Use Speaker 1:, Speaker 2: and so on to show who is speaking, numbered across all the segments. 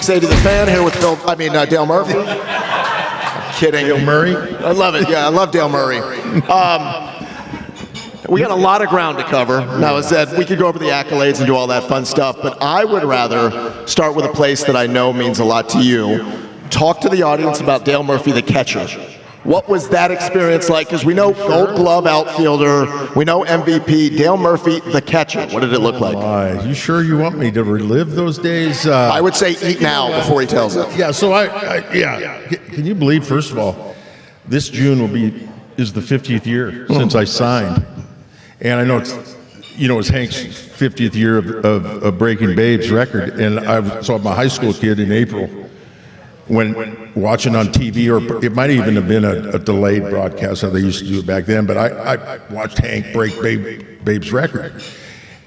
Speaker 1: Say to the fan here with Dale Murphy. Kidding.
Speaker 2: Dale Murray?
Speaker 1: I love it. Yeah, I love Dale Murray. We got a lot of ground to cover. Now, as said, we could go over the accolades and do all that fun stuff, but I would rather start with a place that I know means a lot to you. Talk to the audience about Dale Murphy, the catcher. What was that experience like? Because we know Gold Glove outfielder, we know MVP, Dale Murphy, the catcher. What did it look like?
Speaker 2: You sure you want me to relive those days?
Speaker 1: I would say eat now before he tells it.
Speaker 2: Yeah, so can you believe, first of all, this June is the 50th year since I signed. And I know it's Hank's 50th year of breaking Babe's record. And I saw my high school kid in April when watching on TV, or it might even have been a delayed broadcast, how they used to do it back then. But I watched Hank break Babe's record.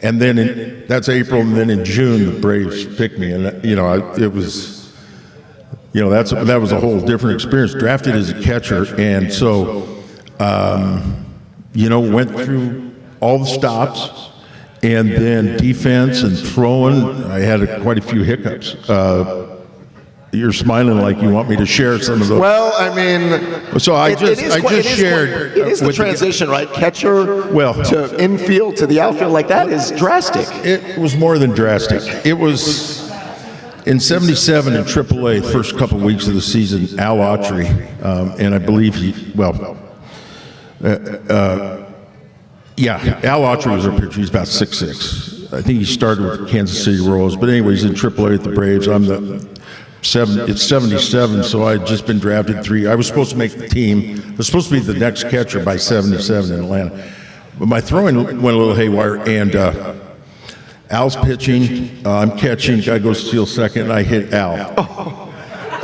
Speaker 2: And then that's April, and then in June, the Braves picked me. And, it was, that was a whole different experience. Drafted as a catcher. And so, went through all the stops, and then defense and throwing. I had quite a few hiccups. You're smiling like you want me to share some of those.
Speaker 1: Well, I mean,
Speaker 2: so I just shared.
Speaker 1: It is the transition, right? Catcher to infield to the outfield, like that is drastic.
Speaker 2: It was more than drastic. It was in '77 in AAA, first couple of weeks of the season. Al Autry, and I believe Al Autry was our pitcher. He's about 6'6". I think he started with Kansas City Royals, but anyway, he's in AAA at the Braves. It's 77, so I had just been drafted 3. I was supposed to make the team. I was supposed to be the next catcher by 77 in Atlanta. But my throwing went a little haywire, and Al's pitching. I'm catching. Guy goes to steal second, and I hit Al.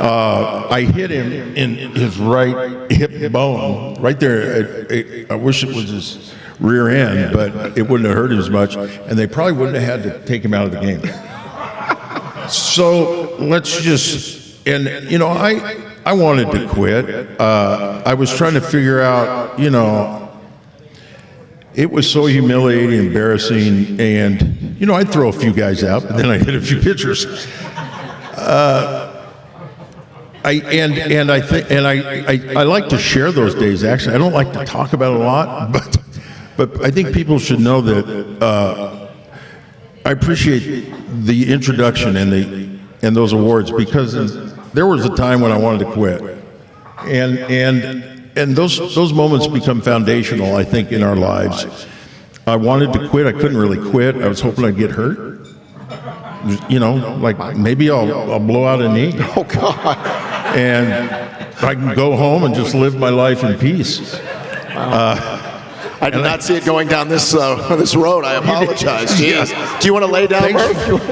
Speaker 2: I hit him in his right hip bone, right there. I wish it was his rear end, but it wouldn't have hurt him as much, and they probably wouldn't have had to take him out of the game. So let's just, I wanted to quit. I was trying to figure out, it was so humiliating, embarrassing, and, I'd throw a few guys out, but then I hit a few pitchers. I like to share those days, actually. I don't like to talk about it a lot, but I think people should know that I appreciate the introduction and those awards, because there was a time when I wanted to quit, and those moments become foundational, I think, in our lives. I wanted to quit. I couldn't really quit. I was hoping I'd get hurt. Like maybe I'll blow out a knee.
Speaker 1: Oh God!
Speaker 2: And I can go home and just live my life in peace.
Speaker 1: I did not see it going down this road. I apologize. Jeez. Do you want to lay down?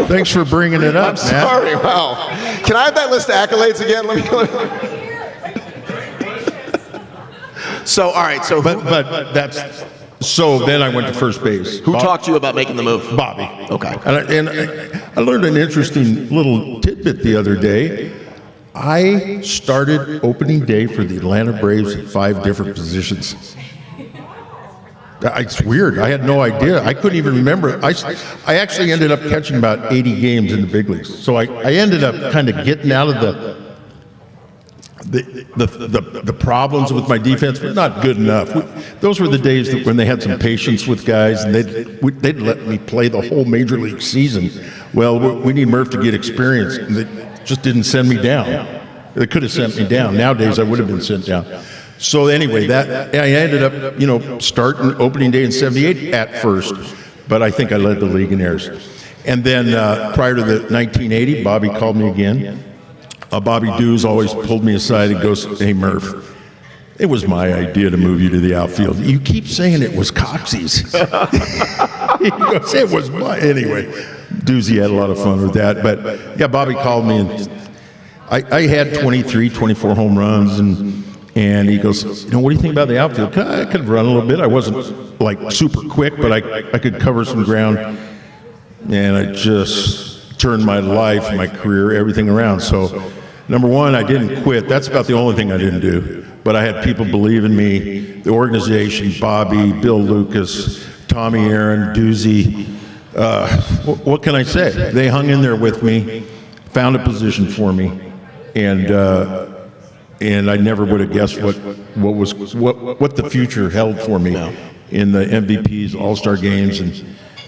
Speaker 2: Thanks for bringing it up,
Speaker 1: I'm sorry.
Speaker 2: Matt.
Speaker 1: Wow. Can I have that list of accolades again? So, all right. So,
Speaker 2: but that's so. Then I went to first base.
Speaker 1: Who talked to you about making the move?
Speaker 2: Bobby.
Speaker 1: Okay.
Speaker 2: And I learned an interesting little tidbit the other day. I started opening day for the Atlanta Braves at 5 different positions. It's weird. I had no idea. I couldn't even remember. I actually ended up catching about 80 games in the big leagues. So I ended up kind of getting out of the problems with my defense, but not good enough. Those were the days when they had some patience with guys, and they'd let me play the whole major league season. Well, we need Murph to get experience, and they just didn't send me down. They could have sent me down. Nowadays, I would have been sent down. So anyway, I ended up, starting opening day in '78 at first, but I think I led the league in errors. And then prior to the 1980, Bobby called me again. Bobby Dews always pulled me aside and goes, "Hey Murph, it was my idea to move you to the outfield. You keep saying it was Coxey's." He goes, "It was my..." Anyway, Doozy had a lot of fun with that. But yeah, Bobby called me, and I had 23, 24 home runs, and he goes, "What do you think about the outfield?" I could run a little bit. I wasn't like super quick, but I could cover some ground, and I just turned my life, my career, everything around. So, number one, I didn't quit. That's about the only thing I didn't do. But I had people believe in me, the organization, Bobby, Bill Lucas, Tommy Aaron, Doozy. What can I say? They hung in there with me. found a position for me, and I never would have guessed what the future held for me in the MVPs, All-Star games, and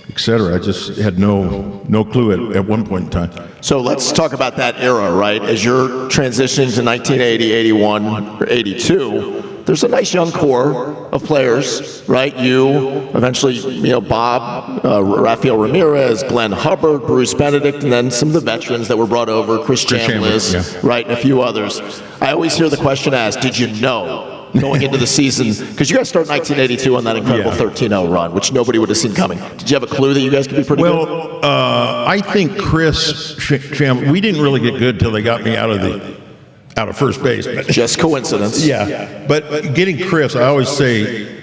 Speaker 2: et cetera. I just had no clue at one point in time.
Speaker 1: So let's talk about that era, right? As you're transitioning to 1980, 81, or 82, there's a nice young core of players, right? You, eventually, Bob, Rafael Ramirez, Glenn Hubbard, Bruce Benedict, and then some of the veterans that were brought over, Chris Chambliss, right, and a few others. I always hear the question asked, did you know going into the season? Because you guys start 1982 on that incredible 13-0 run, which nobody would have seen coming. Did you have a clue that you guys could be pretty good?
Speaker 2: Well, I think Chris Chambliss, we didn't really get good till they got me out of first base.
Speaker 1: Just coincidence.
Speaker 2: Yeah, but getting Chris, I always say,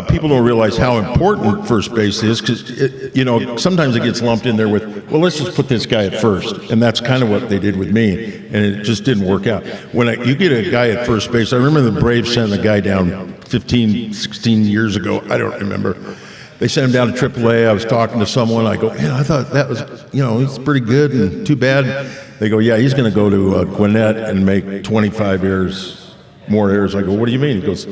Speaker 2: people don't realize how important first base is, because sometimes it gets lumped in there with, well, let's just put this guy at first, and that's kind of what they did with me, and it just didn't work out. When you get a guy at first base, I remember the Braves sent a guy down 15, 16 years ago, I don't remember. They sent him down to AAA. I was talking to someone. I go, man, I thought that was, he's pretty good, and too bad. They go, yeah, he's going to go to Gwinnett and make 25 more errors. I go, what do you mean? He goes,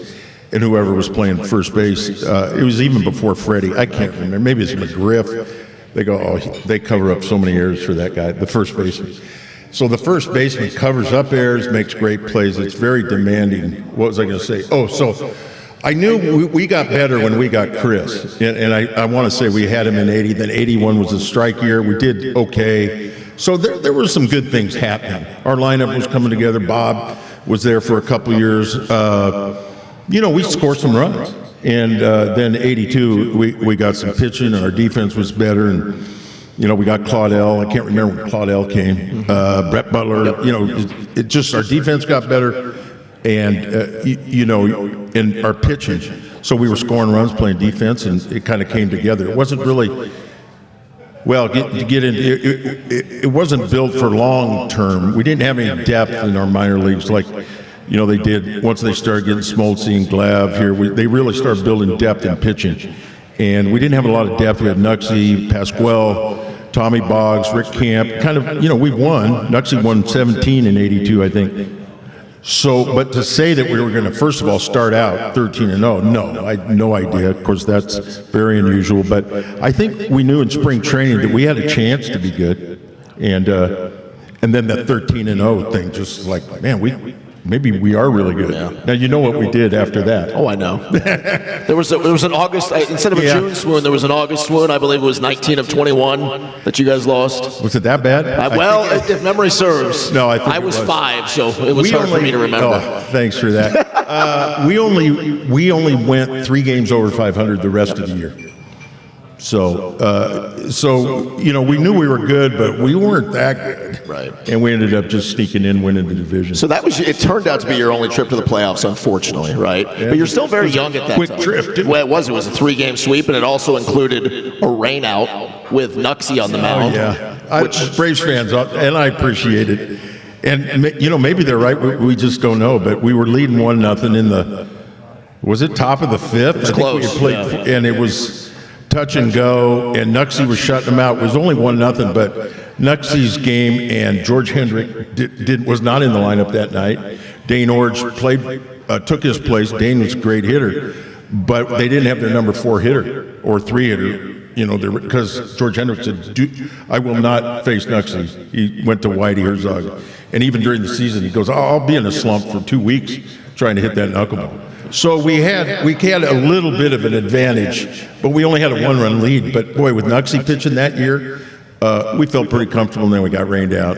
Speaker 2: and whoever was playing first base, it was even before Freddie. I can't remember. Maybe it's McGriff. They go, oh, they cover up so many errors for that guy, the first baseman. So the first baseman covers up errors, makes great plays. It's very demanding. What was I going to say? Oh, so I knew we got better when we got Chris. And I want to say we had him in 80. Then 81 was a strike year. We did okay. So there were some good things happening. Our lineup was coming together. Bob was there for a couple years. We scored some runs. And then 82, we got some pitching, and our defense was better. And, we got Claudel. I can't remember when Claudel came. Brett Butler. It just, our defense got better. And, and our pitching. So we were scoring runs, playing defense, and it kind of came together. It wasn't really, well, it wasn't built for long term. We didn't have any depth in our minor leagues like, they did once they started getting Smoltz and Glav here. They really started building depth in pitching. And we didn't have a lot of depth. We had Nuxie, Pasquale, Tommy Boggs, Rick Camp. Kind of, we won. Nuxie won 17 in 82, I think. So, but to say that we were going to, first of all, start out 13-0, no, I had no idea. Of course, that's very unusual. But I think we knew in spring training that we had a chance to be good. And then that 13-0 thing, just like, man, maybe we are really good. Yeah. Now, you know what we did after that.
Speaker 1: Oh, I know. There was an August, instead of a June swoon, there was an August swoon. I believe it was 19 of 21 that you guys lost.
Speaker 2: Was it that bad?
Speaker 1: If memory serves.
Speaker 2: No,
Speaker 1: I was 5, so it was hard for me to remember.
Speaker 2: Oh, thanks for that. We only went 3 games over 500 the rest of the year. So we knew we were good, but we weren't that good.
Speaker 1: Right.
Speaker 2: And we ended up just sneaking in, winning the division.
Speaker 1: So it turned out to be your only trip to the playoffs, unfortunately, right? Yeah. But you're still very young at that
Speaker 2: quick
Speaker 1: time.
Speaker 2: Trip, too.
Speaker 1: Well, it was a 3-game sweep, and it also included a rain out with Nuxie on the mound.
Speaker 2: Oh, yeah. Braves fans, and I appreciate it. And, maybe they're right. We just don't know. But we were leading 1-0 in the, was it top of the 5th?
Speaker 1: It was close.
Speaker 2: And it was touch and go, and Nuxie was shutting them out. It was only 1-0, but Nuxie's game and George Hendrick was not in the lineup that night. Dane Orge took his place. Dane was a great hitter, but they didn't have their number 4 hitter or 3 hitter, because George Hendrick said, I will not face Nuxie. He went to Whitey Herzog, and even during the season, he goes, I'll be in a slump for 2 weeks trying to hit that knuckleball. So we had a little bit of an advantage, but we only had a 1-run lead. But boy, with Nuxie pitching that year, we felt pretty comfortable, and then we got rained out.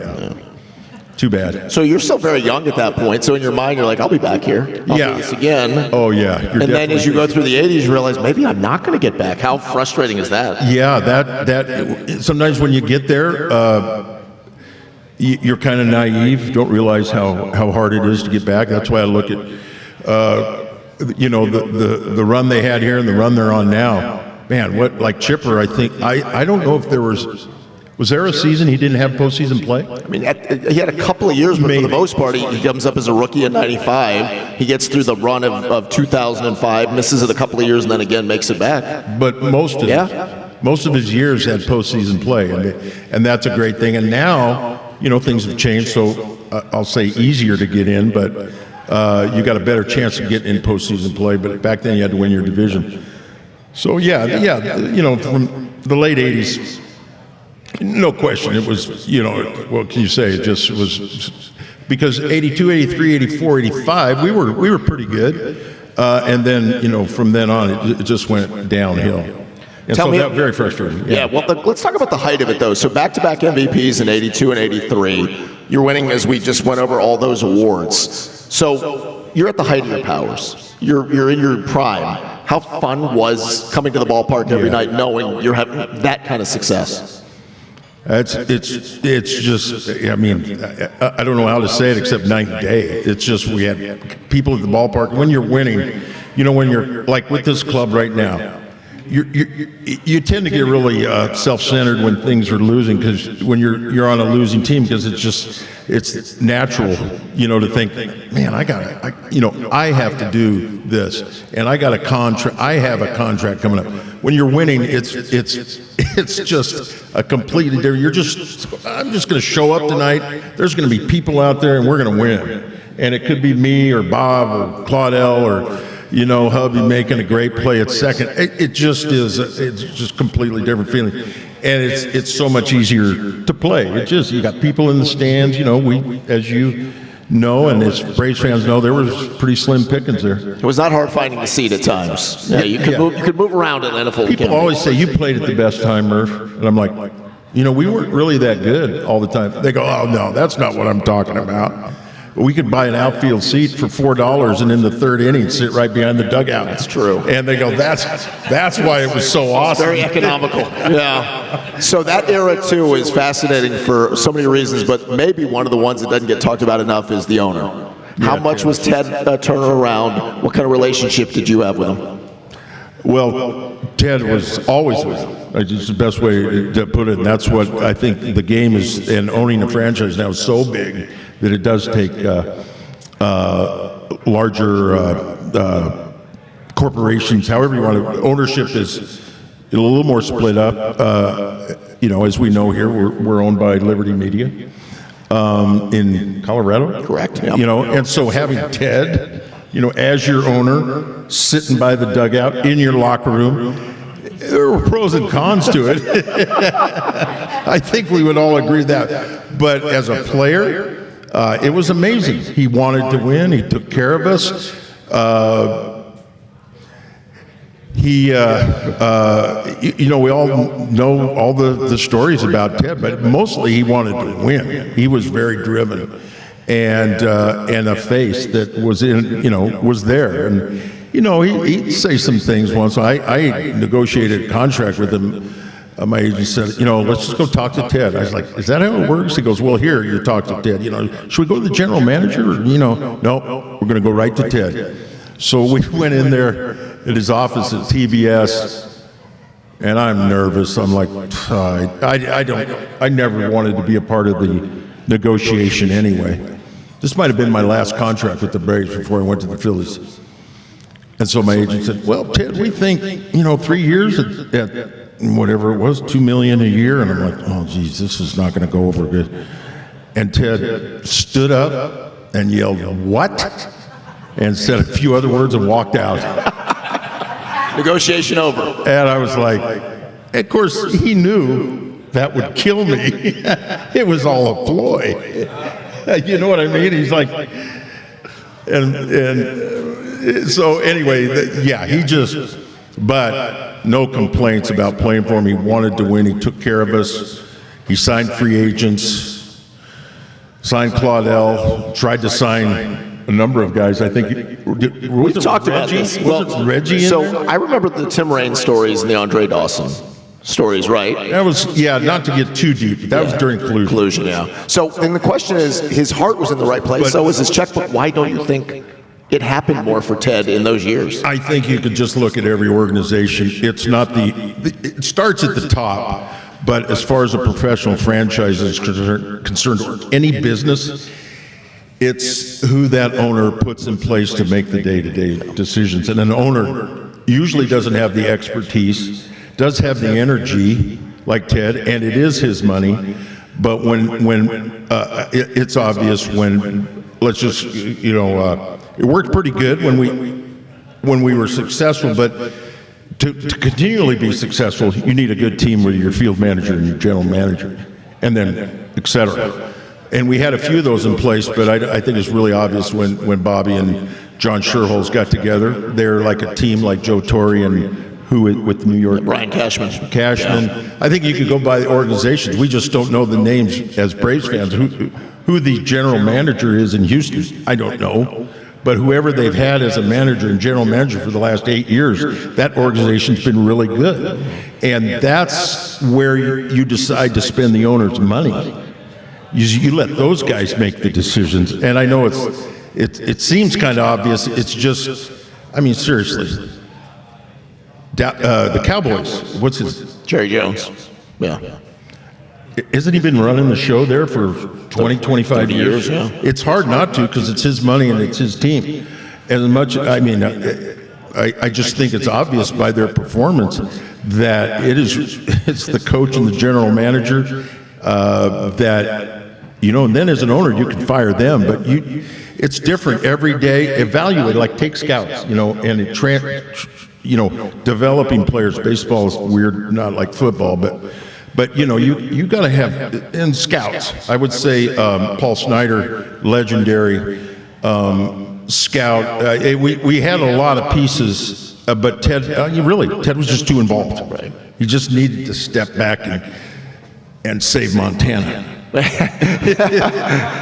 Speaker 2: Too bad.
Speaker 1: So you're still very young at that point. So in your mind, you're like, I'll be back here. I'll do this again.
Speaker 2: Oh, yeah.
Speaker 1: And then as you go through the 80s, you realize maybe I'm not going to get back. How frustrating is that?
Speaker 2: Yeah, that sometimes when you get there, you're kind of naive. Don't realize how hard it is to get back. That's why I look at the run they had here and the run they're on now. Man, like Chipper, I think, I don't know if there was there a season he didn't have postseason play?
Speaker 1: I mean, he had a couple of years, but for the most part, he comes up as a rookie in 95. He gets through the run of 2005, misses it a couple of years, and then again makes it back.
Speaker 2: But most of his years had postseason play, and that's a great thing. And now, things have changed, so I'll say easier to get in, but you got a better chance of getting in postseason play. But back then, you had to win your division. So from the late '80s, no question, it was, what can you say? It just was because '82, '83, '84, '85, we were pretty good, and then from then on, it just went downhill. And
Speaker 1: Tell
Speaker 2: so
Speaker 1: me,
Speaker 2: that very frustrating.
Speaker 1: Yeah, well, let's talk about the height of it, though. So back-to-back MVPs in '82 and '83. You're winning, as we just went over, all those awards. So you're at the height of your powers. You're in your prime. How fun was coming to the ballpark every night knowing you're having that kind of success?
Speaker 2: It's just, I mean, I don't know how to say it except night and day. It's just, we had people at the ballpark. When you're winning, when you're, like with this club right now, you tend to get really self-centered when things are losing, because when you're on a losing team, because it's natural, to think, man, I have to do this, and I have a contract coming up. When you're winning, it's just a completely different. I'm just going to show up tonight. There's going to be people out there, and we're going to win. And it could be me or Bob or Claudel or hubby making a great play at second. It just is. It's just completely different feeling, and it's so much easier to play. You got people in the stands. We, as and as Braves fans know, there was pretty slim pickings there.
Speaker 1: It was not hard finding the seat at times. Yeah, you could move around Atlanta Fulton
Speaker 2: People always say you played at the best time, Murph, and I'm like, we weren't really that good all the time. They go, oh no, that's not what I'm talking about. We could buy an outfield seat for $4 and in the third inning sit right behind the dugout.
Speaker 1: That's true.
Speaker 2: And they go, that's why it was so awesome.
Speaker 1: Very economical. Yeah. So that era too is fascinating for so many reasons, but maybe one of the ones that doesn't get talked about enough is the owner. How much was Ted Turner around? What kind of relationship did you have with him?
Speaker 2: Well, Ted was always with him. It's the best way to put it. And that's what I think the game is, and owning a franchise now is so big that it does take larger corporations, however you want to. Ownership is a little more split up. As we know here, we're owned by Liberty Media in Colorado.
Speaker 1: Correct. Yep.
Speaker 2: And so having Ted, as your owner, sitting by the dugout in your locker room, there were pros and cons to it. I think we would all agree that. But as a player, it was amazing. He wanted to win. He took care of us. We all know all the stories about Ted, but mostly he wanted to win. He was very driven, and a face that was was there. And he'd say some things once. I negotiated a contract with him. My agent said, let's just go talk to Ted. I was like, is that how it works? He goes, well, here, you talk to Ted. Should we go to the general manager? Or, no, we're going to go right to Ted. So we went in there at his office at TBS, and I'm nervous. I'm like, I never wanted to be a part of the negotiation anyway. This might have been my last contract with the Braves before I went to the Phillies. And so my agent said, well, Ted, we think, 3 years at whatever it was, $2 million a year. And I'm like, oh, geez, this is not going to go over good. And Ted stood up and yelled, what? And said a few other words and walked out.
Speaker 1: Negotiation over.
Speaker 2: And I was like, of course, he knew that would kill me. It was all a ploy. You know what I mean? He's like, and so anyway, but no complaints about playing for him. He wanted to win. He took care of us. He signed free agents, signed Claudel, tried to sign a number of guys. I think
Speaker 1: we've talked about this.
Speaker 2: Was Reggie in there?
Speaker 1: I remember the Tim Raines stories and the Andre Dawson stories, right?
Speaker 2: That was, not to get too deep, but that was during collusion.
Speaker 1: Yeah. So then the question is, his heart was in the right place, so was his checkbook. Why don't you think it happened more for Ted in those years?
Speaker 2: I think you could just look at every organization. It's not it starts at the top, but as far as a professional franchise is concerned, or any business, it's who that owner puts in place to make the day-to-day decisions. And an owner usually doesn't have the expertise, does have the energy, like Ted, and it is his money, But it's obvious when, let's just, it worked pretty good when we were successful, but to continually be successful, you need a good team with your field manager and your general manager, and then et cetera. And we had a few of those in place, but I think it's really obvious when Bobby and John Sherholz got together. They're like a team like Joe Torre and with New York?
Speaker 1: Brian Cashman.
Speaker 2: Yeah. I think you could go by the organizations. We just don't know the names as Braves fans. Who the general manager is in Houston, I don't know. But whoever they've had as a manager and general manager for the last 8 years, that organization's been really good. And that's where you decide to spend the owner's money. You let those guys make the decisions. And I know it seems kind of obvious. It's just, I mean, seriously. The Cowboys, what's his?
Speaker 1: Jerry Jones. Yeah.
Speaker 2: Hasn't he been running the show there for 20, 25 years?
Speaker 1: Yeah.
Speaker 2: It's hard not to because it's his money and it's his team. As much, I mean, I just think it's obvious by their performance that it's the coach and the general manager that, and then as an owner, you can fire them, but it's different every day. Evaluate, like take scouts, and developing players. Baseball is weird, not like football, but you got to have, and scouts. I would say Paul Snyder, legendary scout. We had a lot of pieces, but Ted was just too involved.
Speaker 1: Right.
Speaker 2: He just needed to step back and save Montana.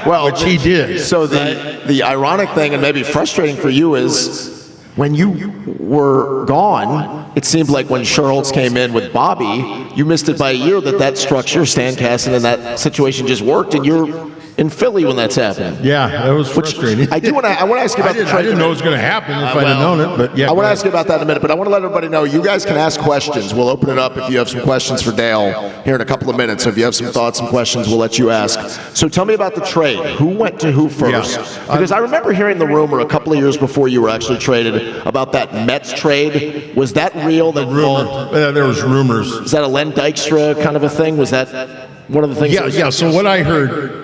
Speaker 1: Well,
Speaker 2: which he did.
Speaker 1: So the ironic thing, and maybe frustrating for you, is when you were gone, it seemed like when Sherholz came in with Bobby, you missed it by a year that structure, Stan Kasten, and that situation just worked, and you're in Philly when that's happening.
Speaker 2: Yeah, that was frustrating.
Speaker 1: I want to ask you about the trade.
Speaker 2: I didn't know it was going to happen if I'd have known it, but yeah.
Speaker 1: I want to ask you about that in a minute, but I want to let everybody know you guys can ask questions. We'll open it up if you have some questions for Dale here in a couple of minutes. So if you have some thoughts and questions, we'll let you ask. So tell me about the trade. Who went to who first?
Speaker 2: Yeah.
Speaker 1: Because I remember hearing the rumor a couple of years before you were actually traded about that Mets trade. Was that real? There
Speaker 2: was rumors.
Speaker 1: Is that a Len Dykstra kind of a thing? Was that one of the things?
Speaker 2: Yeah. So what I heard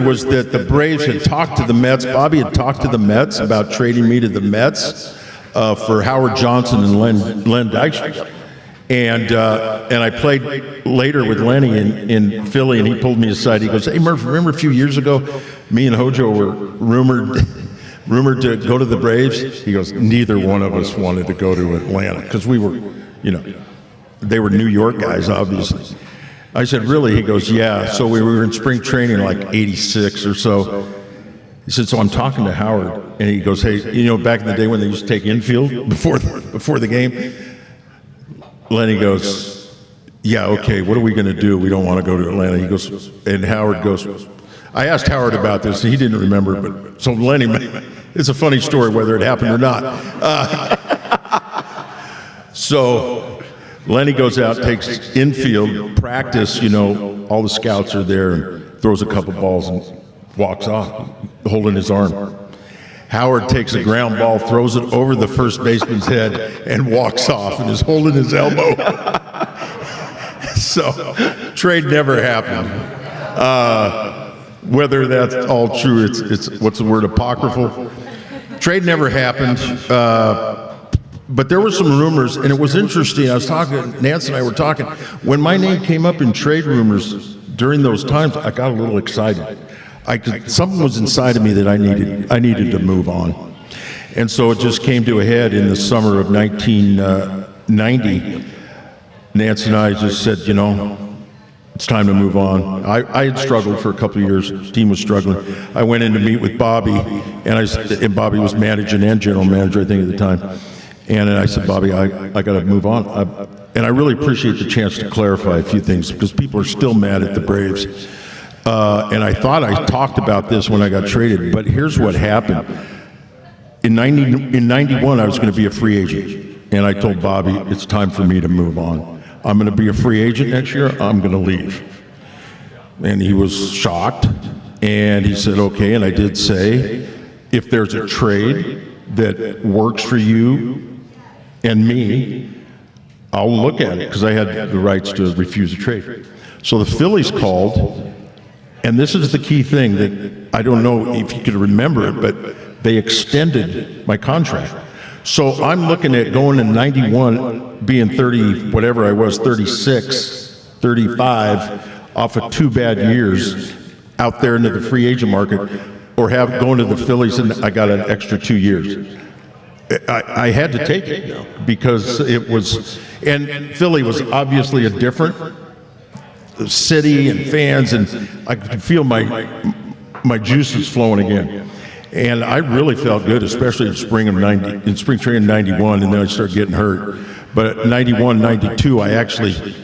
Speaker 2: was that the Braves had talked to the Mets. Bobby had talked to the Mets about trading me to the Mets for Howard Johnson and Len Dykstra. And I played later with Lenny in Philly, and he pulled me aside. He goes, "Hey, Murph, remember a few years ago, me and Hojo were rumored to go to the Braves?" He goes, "Neither one of us wanted to go to Atlanta because we were, they were New York guys, obviously." I said, "Really?" He goes, "Yeah." So we were in spring training like 86 or so. He said, "So I'm talking to Howard," and he goes, "Hey, back in the day when they used to take infield before the game?" Lenny goes, "Yeah, okay, what are we going to do? We don't want to go to Atlanta." He goes, and Howard goes, I asked Howard about this, and he didn't remember, but so Lenny, it's a funny story whether it happened or not. So Lenny goes out, takes infield practice, all the scouts are there, and throws a couple balls and walks off, holding his arm. Howard takes a ground ball, throws it over the first baseman's head, and walks off and is holding his elbow. So, trade never happened. Whether that's all true, it's what's the word, apocryphal? Trade never happened. But there were some rumors, and it was interesting. I was talking, Nance and I were talking. When my name came up in trade rumors during those times, I got a little excited. Something was inside of me that I needed to move on. And so it just came to a head in the summer of 1990. Nance and I just said, it's time to move on. I had struggled for a couple of years. The team was struggling. I went in to meet with Bobby, and Bobby was managing and general manager, I think, at the time. And I said, "Bobby, I got to move on." And I really appreciate the chance to clarify a few things because people are still mad at the Braves. And I thought I talked about this when I got traded, but here's what happened. In 91, I was going to be a free agent. And I told Bobby, it's time for me to move on. I'm going to be a free agent next year. I'm going to leave. And he was shocked. And he said, okay. And I did say, if there's a trade that works for you and me, I'll look at it because I had the rights to refuse a trade. So the Phillies called, and this is the key thing that I don't know if you could remember it, but they extended my contract. So I'm looking at going in 91, being 30, whatever I was, 36, 35, off of 2 bad years out there into the free agent market, or going to the Phillies and I got an extra 2 years. I had to take it because it was, and Philly was obviously a different city and fans, and I could feel my juices flowing again. And I really felt good, especially in spring training 91, and then I started getting hurt. But 91, 92, I actually,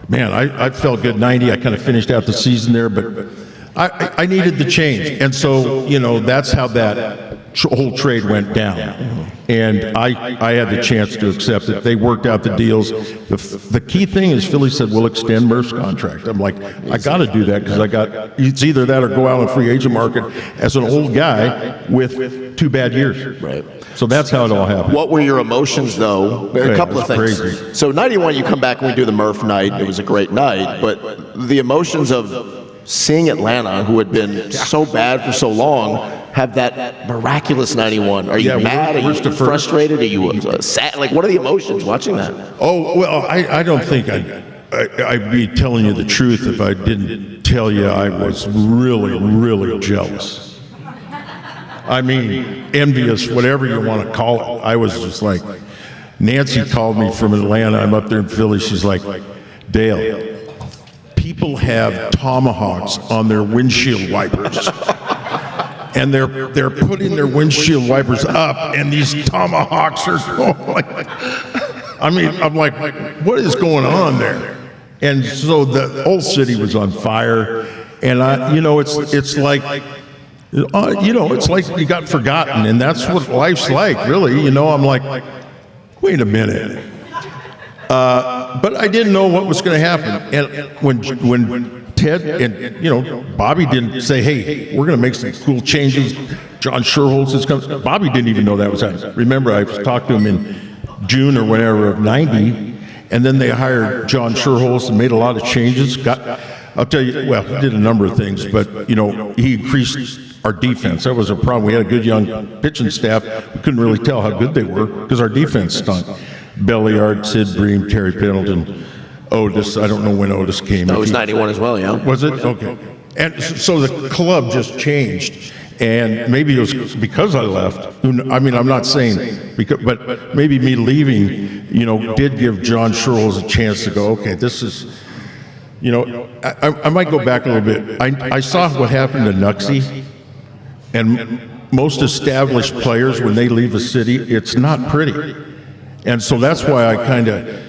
Speaker 2: man, I felt good. 90, I kind of finished out the season there, but I needed the change. And so, that's how that whole trade went down. And I had the chance to accept it. They worked out the deals. The key thing is Philly said, we'll extend Murph's contract. I'm like, I got to do that because it's either that or go out on the free agent market as an old guy with 2 bad years.
Speaker 1: Right.
Speaker 2: So that's how it all happened.
Speaker 1: What were your emotions, though? A couple of things.
Speaker 2: Crazy.
Speaker 1: So 91, you come back and we do the Murph night. It was a great night. But the emotions of seeing Atlanta, who had been so bad for so long, have that miraculous 91. Are you mad? Are you frustrated? Are you sad? Like, what are the emotions watching that?
Speaker 2: Oh, well, I don't think I'd be telling you the truth if I didn't tell you I was really, really jealous. I mean, envious, whatever you want to call it. I was just like, Nancy called me from Atlanta. I'm up there in Philly. She's like, Dale, people have tomahawks on their windshield wipers. And they're putting their windshield wipers up, and these tomahawks are going. I mean, I'm like, what is going on there? And so the whole city was on fire, and it's like, it's like you got forgotten, and that's what life's like, really. I'm like, wait a minute. But I didn't know what was going to happen, and when Ted and Bobby didn't say, hey, we're going to make some cool changes. John Sherholz is coming. Bobby didn't even know that was happening. Remember, I talked to him in June or whenever of 90, and then they hired John Sherholz and made a lot of changes. I'll tell you, well, he did a number of things, but he increased our defense. That was a problem. We had a good young pitching staff. We couldn't really tell how good they were because our defense stunk. Belliard, Sid Bream, Terry Pendleton, Otis. I don't know when Otis came.
Speaker 1: That was 91 as well, yeah.
Speaker 2: Was it? Okay. And so the club just changed. And maybe it was because I left. I mean, I'm not saying, but maybe me leaving, did give John Sherholz a chance to go, okay, this is, I might go back a little bit. I saw what happened to Nuxie. And most established players, when they leave a city, it's not pretty. And so that's why I kind of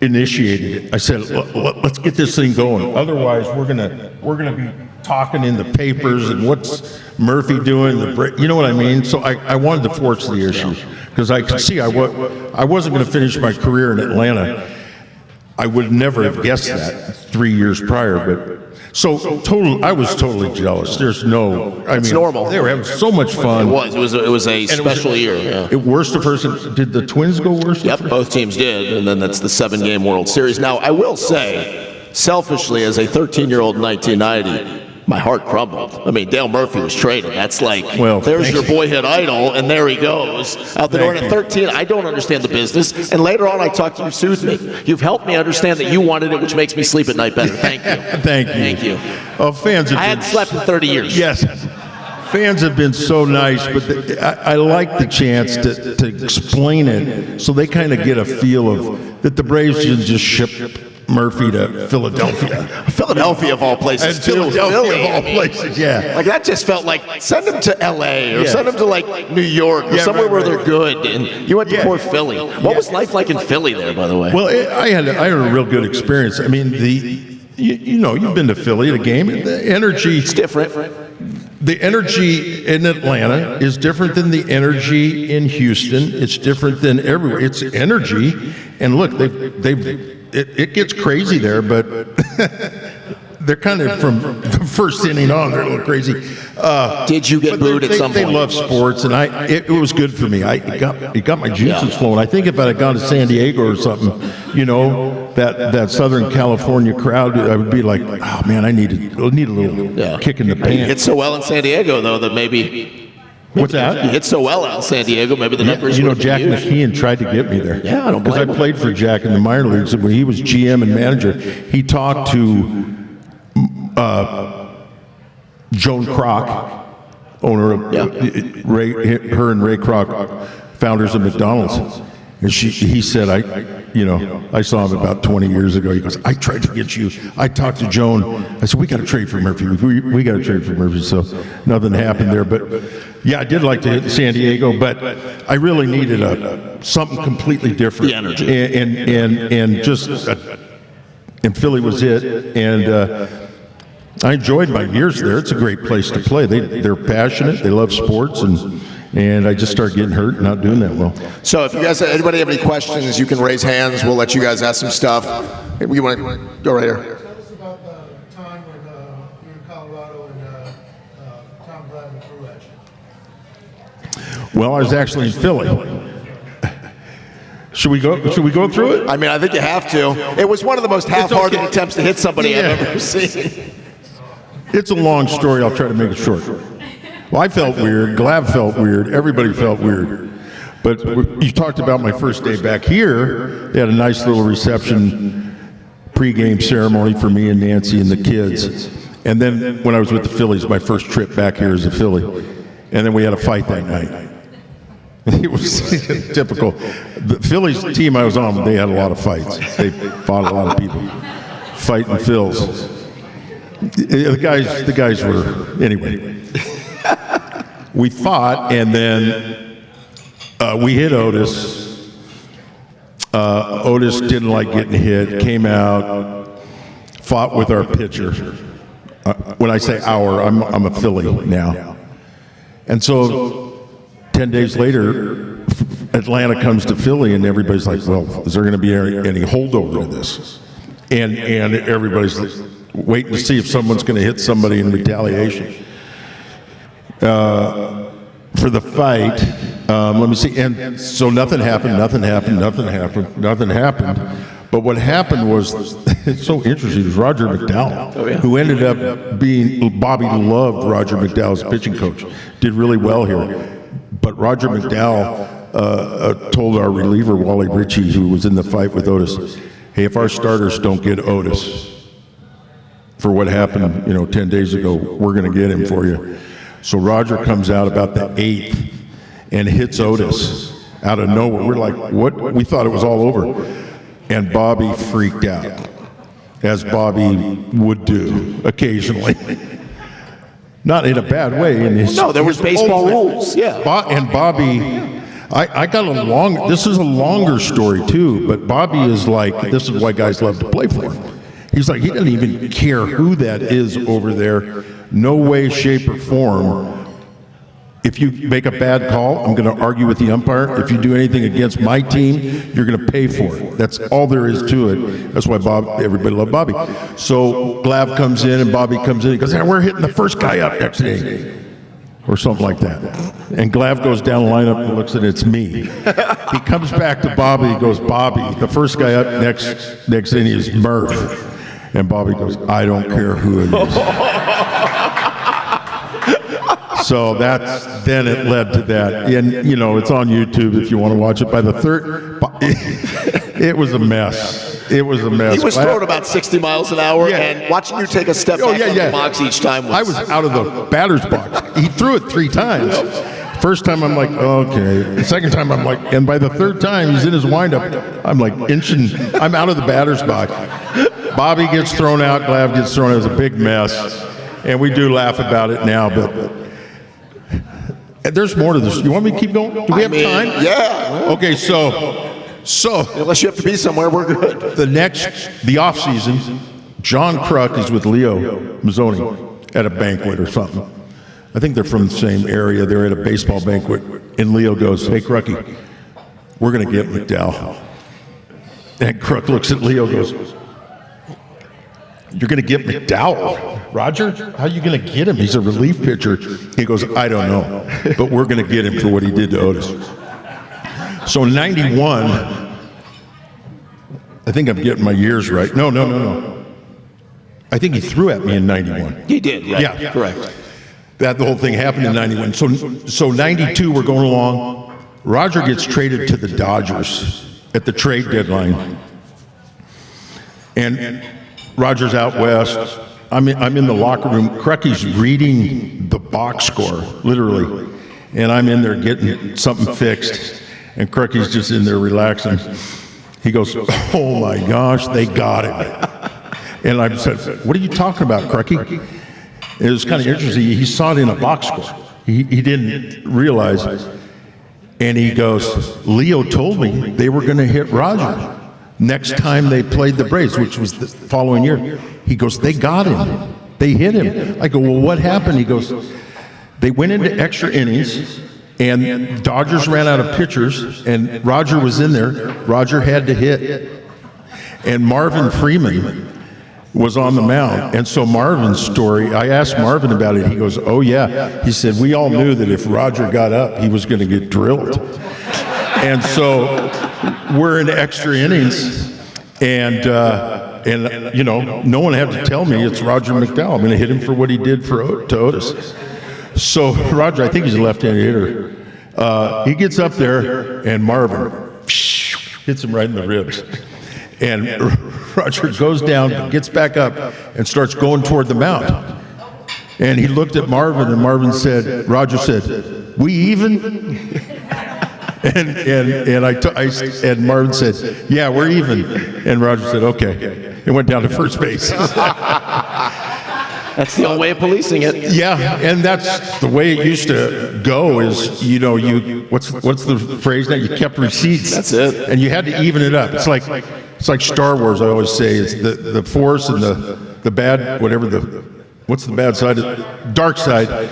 Speaker 2: initiated it. I said, let's get this thing going. Otherwise, we're gonna be talking in the papers and what's Murphy doing? You know what I mean? So I wanted to force the issue because I could see I wasn't going to finish my career in Atlanta. I would never have guessed that 3 years prior, but. So I was totally jealous. There's it's
Speaker 1: normal.
Speaker 2: They were having so much fun.
Speaker 1: It was a special year. Yeah.
Speaker 2: Worst to first. Did the Twins go worst?
Speaker 1: Yep, both teams did, and then that's the 7-game World Series. Now, I will say, selfishly, as a 13-year-old in 1990, my heart crumbled. I mean, Dale Murphy was traded. That's like, there's your boyhood idol, and there he goes out the door. And at 13, I don't understand the business. And later on, I talked to you, soothed me. You've helped me understand that you wanted it, which makes me sleep at night better. Thank you.
Speaker 2: Thank you. Oh, fans have
Speaker 1: I hadn't slept in 30 years.
Speaker 2: Yes. Fans have been so nice, but I like the chance to explain it so they kind of get a feel of that the Braves didn't just ship Murphy to Philadelphia.
Speaker 1: Philadelphia of all places, too.
Speaker 2: Philadelphia of all places, yeah.
Speaker 1: Like, that just felt like, send them to L.A. or send them to, like, New York or somewhere where they're good. And you went to poor Philly. What was life like in Philly there, by the way?
Speaker 2: Well, I had a real good experience. I mean, you've been to Philly, the game, the energy.
Speaker 1: It's different.
Speaker 2: The energy in Atlanta is different than the energy in Houston. It's different than everywhere. It's energy. And look, it gets crazy there, but they're kind of from the first inning on. They're a little crazy.
Speaker 1: Did you get booed at some
Speaker 2: They
Speaker 1: point?
Speaker 2: love sports, and it was good for me. It got my juices flowing. I think if I had gone to San Diego or something, that Southern California crowd, I would be like, oh man, I need a little kick in the
Speaker 1: You
Speaker 2: pants.
Speaker 1: hit so well in San Diego, though, that maybe.
Speaker 2: What's that?
Speaker 1: You hit so well out in San Diego, maybe the numbers would have
Speaker 2: Jack
Speaker 1: been huge.
Speaker 2: McKeon tried to get me there.
Speaker 1: Yeah, I don't blame
Speaker 2: Because I played for Jack in the minor leagues, and when he was GM and manager, he talked to Joan Kroc, owner of her and Ray Kroc, founders of McDonald's. And he said, I saw him about 20 years ago. He goes, I tried to get you. I talked to Joan. I said, we got to trade for Murphy. We got to trade for Murphy. So nothing happened there. But yeah, I did like to hit San Diego, but I really needed something completely different.
Speaker 1: The energy.
Speaker 2: And just, and Philly was it. And I enjoyed my years there. It's a great place to play. They're passionate. They love sports, and I just started getting hurt and not doing that well.
Speaker 1: So if you guys, anybody have any questions, you can raise hands. We'll let you guys ask some stuff. You want to go right here?
Speaker 3: Tell us about the time when you were in Colorado and Tom Glavine threw at you.
Speaker 2: Well, I was actually in Philly. Should we go through it?
Speaker 1: I mean, I think you have to. It was one of the most half-hearted attempts to hit somebody I've ever seen.
Speaker 2: It's a long story. I'll try to make it short. Well, I felt weird. Glav felt weird. Everybody felt weird. But you talked about my first day back here. They had a nice little reception, pregame ceremony for me and Nancy and the kids. And then when I was with the Phillies, my first trip back here as a Philly. And then we had a fight that night. It was typical. The Phillies team I was on, they had a lot of fights. They fought a lot of people. Fighting Phils. The guys were, anyway. We fought, and then we hit Otis. Otis didn't like getting hit, came out, fought with our pitcher. When I say our, I'm a Philly now. And so 10 days later, Atlanta comes to Philly, and everybody's like, well, is there going to be any holdover to this? And everybody's waiting to see if someone's going to hit somebody in retaliation. For the fight, let me see, and so nothing happened. But what happened was, it's so interesting, it was Roger McDowell, who ended up being, Bobby loved Roger McDowell as pitching coach, did really well here. But Roger McDowell told our reliever, Wally Ritchie, who was in the fight with Otis, hey, if our starters don't get Otis for what happened, 10 days ago, we're going to get him for you. So Roger comes out about the 8th and hits Otis out of nowhere. We're like, what? We thought it was all over. And Bobby freaked out, as Bobby would do occasionally. Not in a bad way.
Speaker 1: No, there was baseball rules, yeah.
Speaker 2: And Bobby, I got a long, this is a longer story too, but Bobby is like, this is why guys love to play for him. He's like, he doesn't even care who that is over there. No way, shape, or form. If you make a bad call, I'm going to argue with the umpire. If you do anything against my team, you're going to pay for it. That's all there is to it. That's why everybody loved Bobby. So Glav comes in and Bobby comes in. He goes, we're hitting the first guy up next day. Or something like that. And Glav goes down the lineup and looks at it, it's me. He comes back to Bobby, he goes, Bobby, the first guy up next inning is Murph. And Bobby goes, I don't care who it is. So then it led to that. And, it's on YouTube if you want to watch it. By the third, it was a mess. It was a mess.
Speaker 1: He was throwing about 60 miles an hour,
Speaker 2: Yeah.
Speaker 1: and watching you take a step back from the box each time was...
Speaker 2: I was out of the batter's box. He threw it 3 times. First time, I'm like, okay. The second time, I'm like, and by the third time, he's in his windup. I'm like inching. I'm out of the batter's box. Bobby gets thrown out. Glav gets thrown out. It was a big mess. And we do laugh about it now, but there's more to this. You want me to keep going? Do we have time?
Speaker 1: Yeah.
Speaker 2: Okay, so
Speaker 1: Unless you have to be somewhere, we're good.
Speaker 2: the off season, John Kruk is with Leo Mazzoni at a banquet or something. I think they're from the same area. They're at a baseball banquet, and Leo goes, "Hey, Krucky, we're going to get McDowell." And Kruk looks at Leo, goes, you're going to get McDowell. Roger, how are you going to get him? He's a relief pitcher. He goes, I don't know, but we're going to get him for what he did to Otis. So 91, I think I'm getting my years right. No. I think he threw at me in 91.
Speaker 1: He did,
Speaker 2: Yeah.
Speaker 1: correct.
Speaker 2: The whole thing happened in 91. So 92, we're going along. Roger gets traded to the Dodgers at the trade deadline. And Roger's out west. I'm in the locker room. Crucky's reading the box score, literally. And I'm in there getting something fixed. And Crucky's just in there relaxing. He goes, oh my gosh, they got it. And I said, what are you talking about, Crucky? It was kind of interesting. He saw it in a box score. He didn't realize it. And he goes, Leo told me they were going to hit Roger next time they played the Braves, which was the following year. He goes, they got him. They hit him. I go, well, what happened? He goes, they went into extra innings, and Dodgers ran out of pitchers, and Roger was in there. Roger had to hit. And Marvin Freeman was on the mound. And so Marvin's story, I asked Marvin about it. He goes, oh, yeah. He said, we all knew that if Roger got up, he was going to get drilled. And so we're in extra innings, and you know, no one had to tell me it's Roger McDowell. I'm going to hit him for what he did to Otis. So Roger, I think he's a left-handed hitter. He gets up there, and Marvin hits him right in the ribs. And Roger goes down, gets back up, and starts going toward the mound. And he looked at Marvin, and Roger said, we even? And Marvin said, yeah, we're even. And Roger said, okay. And went down to first base.
Speaker 1: That's the old way of policing it.
Speaker 2: Yeah, and that's the way it used to go. Is what's the phrase now? You kept receipts.
Speaker 1: That's it.
Speaker 2: And you had to even it up. It's like Star Wars. I always say it's the Force and the bad, whatever what's the bad side? Dark side.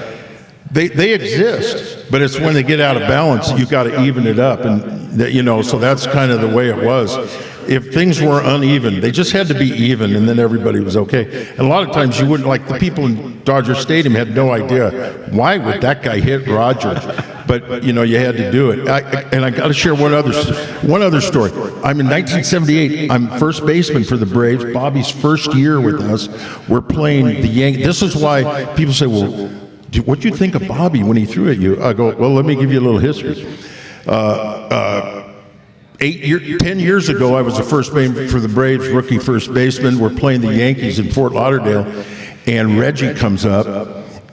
Speaker 2: They exist, but it's when they get out of balance, you got to even it up, and so that's kind of the way it was. If things were uneven, they just had to be even, and then everybody was okay. And a lot of times you wouldn't, like the people in Dodger Stadium had no idea, why would that guy hit Roger? But you had to do it. I got to share one other story. I'm in 1978. I'm first baseman for the Braves. Bobby's first year with us. We're playing the Yankees. This is why people say, well, what do you think of Bobby when he threw at you? I go, well, let me give you a little history. 10 years ago, I was the first baseman for the Braves, rookie first baseman. We're playing the Yankees in Fort Lauderdale, and Reggie comes up,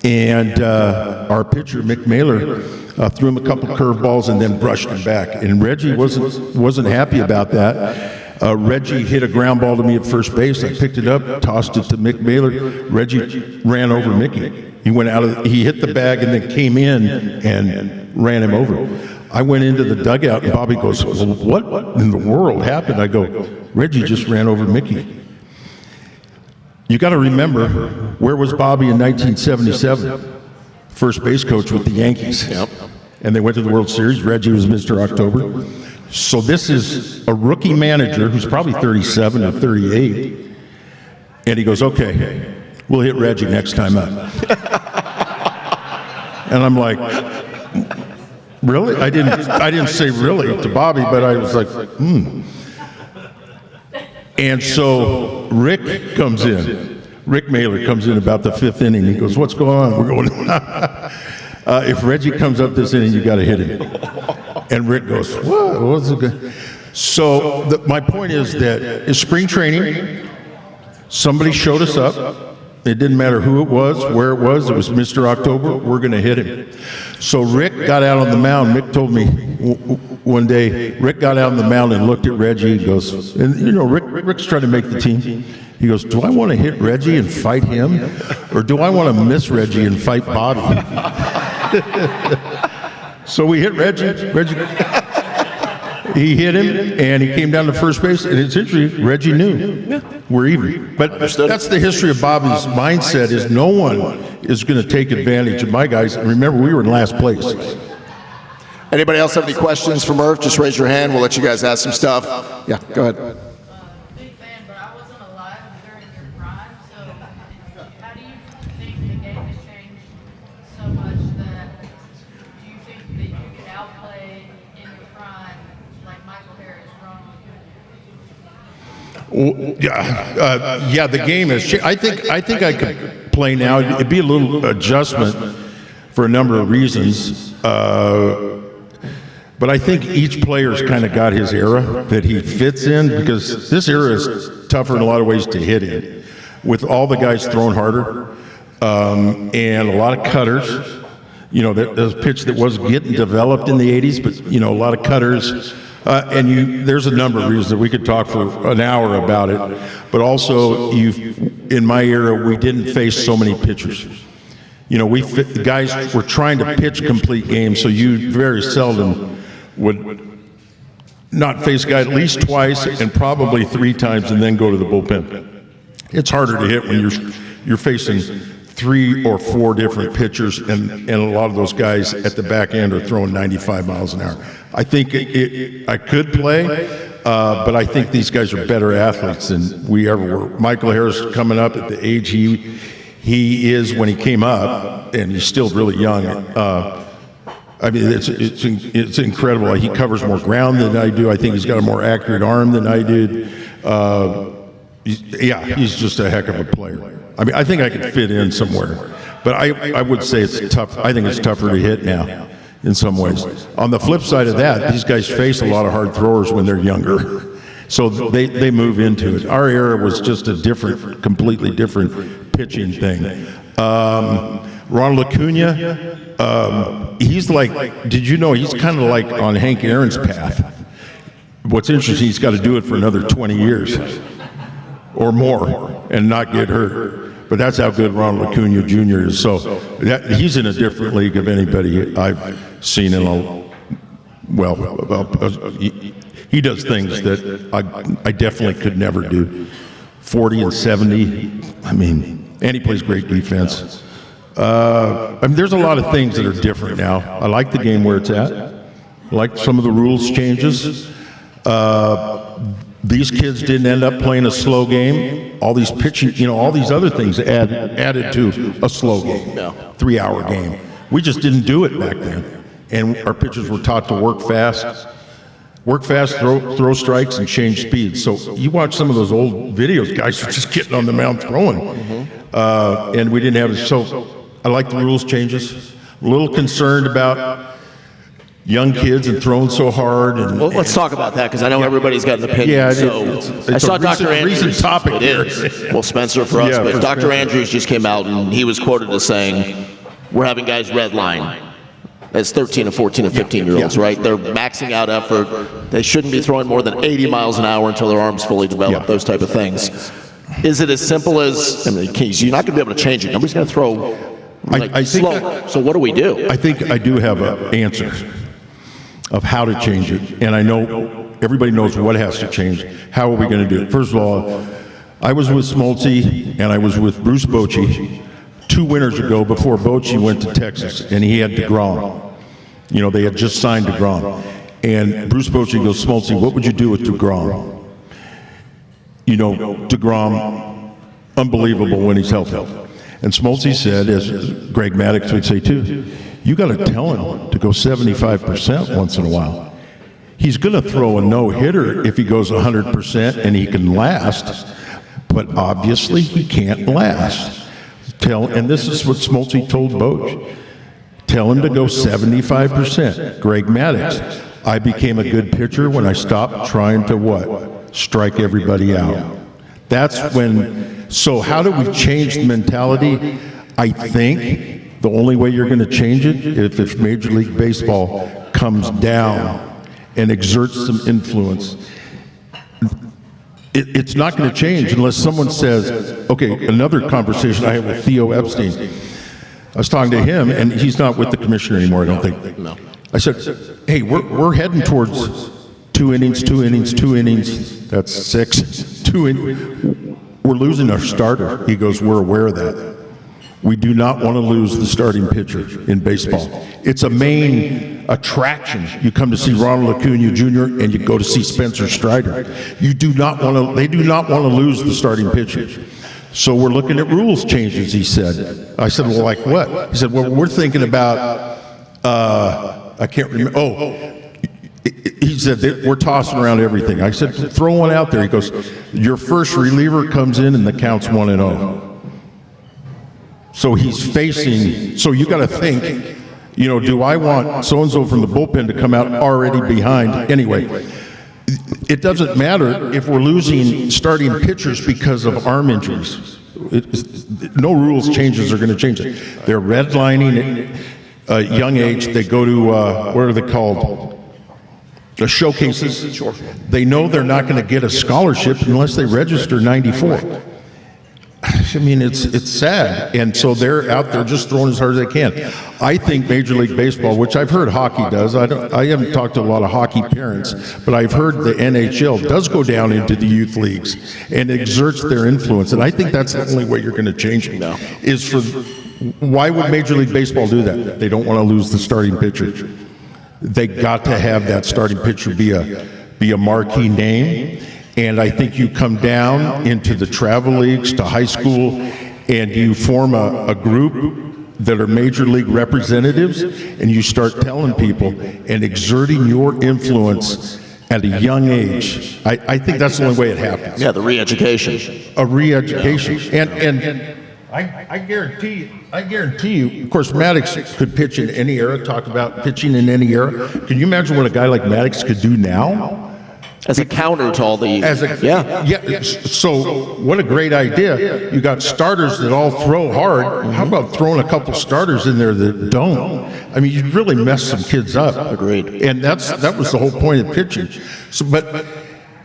Speaker 2: and our pitcher, Mick Mailer, threw him a couple curveballs and then brushed him back. And Reggie wasn't happy about that. Reggie hit a ground ball to me at first base. I picked it up, tossed it to Mick Mailer. Reggie ran over Mickey. He hit the bag and then came in and ran him over. I went into the dugout, and Bobby goes, well, what in the world happened? I go, Reggie just ran over Mickey. You got to remember, where was Bobby in 1977? First base coach with the Yankees. Yep. And they went to the World Series. Reggie was Mr. October. So this is a rookie manager who's probably 37 or 38. And he goes, okay, we'll hit Reggie next time up. And I'm like, really? I didn't say really to Bobby, but I was like, And so Rick comes in. Rick Mailer comes in about the fifth inning. He goes, what's going on? We're going, if Reggie comes up this inning, you got to hit him. And Rick goes, what? What's it good? So my point is that in spring training, somebody showed us up. It didn't matter who it was, where it was Mr. October, we're going to hit him. So Rick got out on the mound. Mick told me one day, Rick got out on the mound and looked at Reggie and goes, and Rick's trying to make the team. He goes, do I want to hit Reggie and fight him? Or do I want to miss Reggie and fight Bobby? So we hit Reggie. He hit him, and he came down to first base, and it's interesting, Reggie knew. We're even. But that's the history of Bobby's mindset, is no one is going to take advantage of my guys. And remember, we were in last place.
Speaker 1: Anybody else have any questions for Murph? Just raise your hand. We'll let you guys ask some stuff. Yeah, go ahead.
Speaker 4: Big fan, but I wasn't alive during your prime,
Speaker 2: Yeah, the game has changed. I think I could play now. It'd be a little adjustment for a number of reasons. But I think each player's kind of got his era that he fits in, because this era is tougher in a lot of ways to hit in, with all the guys thrown harder, and a lot of cutters. You know, there's a pitch that was getting developed in the 80s, but, you know, a lot of cutters. There's a number of reasons that we could talk for an hour about it. But also, in my era, we didn't face so many pitchers. You know, the guys were trying to pitch complete games, so you very seldom would not face a guy at least twice and probably 3 times and then go to the bullpen. It's harder to hit when you're facing 3 or 4 different pitchers, and a lot of those guys at the back end are throwing 95 miles an hour. I think I could play, but I think these guys are better athletes than we ever were. Michael Harris coming up at the age he is when he came up, and he's still really young. I mean, it's incredible. He covers more ground than I do. I think he's got a more accurate arm than I did. He's just a heck of a player. I mean, I think I could fit in somewhere, but I would say it's tough. I think it's tougher to hit now in some ways. On the flip side of that, these guys face a lot of hard throwers when they're younger, so they move into it. Our era was just a completely different pitching thing. Ronald Acuna, he's like, did you know he's kind of like on Hank Aaron's path? What's interesting, he's got to do it for another 20 years or more and not get hurt. But that's how good Ronald Acuna Jr. is. So he's in a different league of anybody I've seen in he does things that I definitely could never do. 40 and 70, I mean, and he plays great defense. I mean, there's a lot of things that are different now. I like the game where it's at. I like some of the rules changes. These kids didn't end up playing a slow game. All these pitching, you know, all these other things added to a slow game, 3-hour game. We just didn't do it back then. And our pitchers were taught to work fast, throw strikes, and change speeds. So you watch some of those old videos, guys are just getting on the mound throwing. And we didn't have it. So I like the rules changes. A little concerned about young kids and throwing so hard.
Speaker 1: Well, let's talk about that, because I know everybody's got an opinion.
Speaker 2: Yeah,
Speaker 1: I saw Dr. Andrews.
Speaker 2: Recent topic here.
Speaker 1: Well, Spencer for us,
Speaker 2: Yeah,
Speaker 1: but
Speaker 2: for
Speaker 1: Dr.
Speaker 2: sure.
Speaker 1: Andrews just came out and he was quoted as saying, "We're having guys redline as 13 and 14 and 15-year-olds, right? They're maxing out effort. They shouldn't be throwing more than 80 miles an hour until their arms fully develop. Those type of things." Is it as simple as, I mean, you're not going to be able to change it. Nobody's going to throw
Speaker 2: I think
Speaker 1: slower. So what do we do?
Speaker 2: I think I do have an answer of how to change it, and I know everybody knows what has to change. How are we going to do it? First of all, I was with Smoltzy and I was with Bruce Bochy 2 winters ago before Bochy went to Texas, and he had DeGrom. You know, they had just signed DeGrom, and Bruce Bochy goes, "Smoltzy, what would you do with DeGrom?" You know, DeGrom, unbelievable when he's healthy. And Smoltzy said, as Greg Maddux would say too, you got to tell him to go 75% once in a while. He's going to throw a no-hitter if he goes 100% and he can last, but obviously he can't last. And this is what Smoltzy told Boch. Tell him to go 75%. Greg Maddux, I became a good pitcher when I stopped trying to what? Strike everybody out. That's when, so how do we change the mentality? I think the only way you're going to change it is if Major League Baseball comes down and exerts some influence. It's not going to change unless someone says, okay, another conversation I had with Theo Epstein. I was talking to him, and he's not with the commissioner anymore, I don't think.
Speaker 1: No.
Speaker 2: I said, hey, we're heading towards 2 innings, 2 innings, 2 innings. That's 6. 2 innings. We're losing our starter. He goes, we're aware of that. We do not want to lose the starting pitcher in baseball. It's a main attraction. You come to see Ronald Acuna Jr. and you go to see Spencer Strider. You do not want to. They do not want to lose the starting pitcher. So we're looking at rules changes, he said. I said, well, like what? He said, well, we're thinking about, I can't remember. Oh, he said, we're tossing around everything. I said, throw one out there. He goes, your first reliever comes in and the count's 1-0. So he's facing, so you got to think, you know, do I want so-and-so from the bullpen to come out already behind? Anyway, it doesn't matter if we're losing starting pitchers because of arm injuries. No rules changes are going to change it. They're redlining at a young age. They go to, what are they called? The showcases. They know they're not going to get a scholarship unless they register 94. I mean, it's sad, and so they're out there just throwing as hard as they can. I think Major League Baseball, which I've heard hockey does, I haven't talked to a lot of hockey parents, but I've heard the NHL does go down into the youth leagues and exerts their influence, and I think that's the only way you're going to change it now. Is for why would Major League Baseball do that? They don't want to lose the starting pitcher. They got to have that starting pitcher be a marquee name. And I think you come down into the travel leagues to high school and you form a group that are major league representatives and you start telling people and exerting your influence at a young age. I think that's the only way it happens.
Speaker 1: Yeah, the re-education.
Speaker 2: A re-education. And I guarantee you, of course, Maddox could pitch in any era, talk about pitching in any era. Can you imagine what a guy like Maddox could do now?
Speaker 1: As a counter to all the...
Speaker 2: Yeah. So what a great idea. You got starters that all throw hard. How about throwing a couple starters in there that don't? I mean, you really mess some kids up.
Speaker 1: Agreed.
Speaker 2: And that was the whole point of pitching. So, but